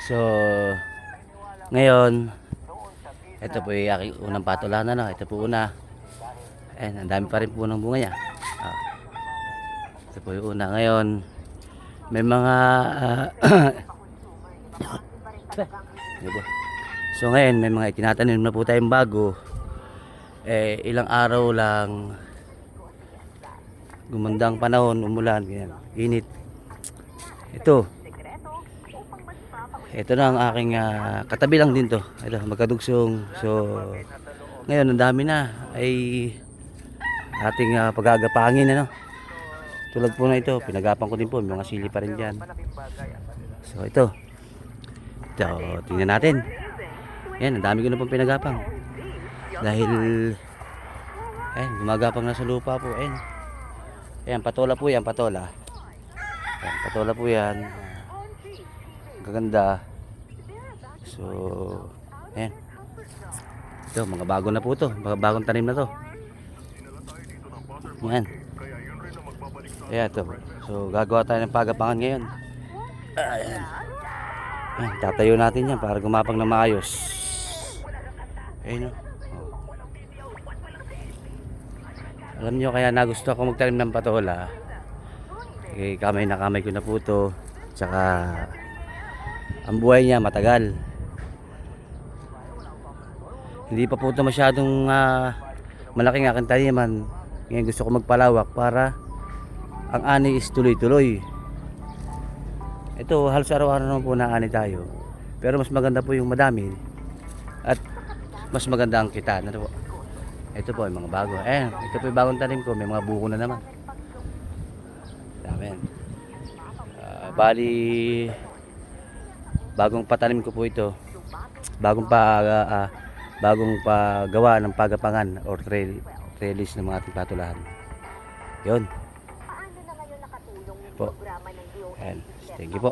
So, ngayon, ito po yung aking unang patulanan. No? Ito po una. Ayan, ang dami pa rin po ng bunga niya. Ah, ito po yung una. Ngayon, may mga... so ngayon, may mga itinatanim na po tayong bago. Ilang araw lang gumandang panahon, umulan, ganyan, init. Ito na ang aking katabi lang din to. Ito, magkadugsong. So ngayon ang dami na ay ating pagagapangin, ano. Tulad po na ito, pinagapang ko din po, may mga sili pa rin diyan. So ito, tingnan natin. Yan, ang dami ko na pong pinagapang. Dahil gumagapang na sa lupa po. Ayan, patola po yan, patola. Ayan, patola po yan. Gaganda. So, ayan. Ito, mga bago na po to. Mga bagong tanim na to. Ayan. Ayan, ito. So, gagawa tayo ng pagapangan ngayon. Ayan. Ayan, tatayo natin yan para gumapang na maayos. Ayan, o. Alam nyo, kaya nagusto ako magtanim ng patola. Kamay na kamay ko na po ito. Tsaka ang buhay niya matagal. Hindi pa po ito masyadong malaking aking taniman. Ngayon gusto ko magpalawak para ang ani is tuloy-tuloy. Ito halos araw-araw naman po na ani tayo. Pero mas maganda po yung madami. At mas maganda ang kita. Ano po? Ito po yung mga bago. Ito po yung bagong tanim ko. May mga buko na naman. Dami yan. Bali, bagong patanim ko po ito. Bagong pagawa ng pagapangan or trellis ng mga ating patulahan. Yun. Po. Thank you po.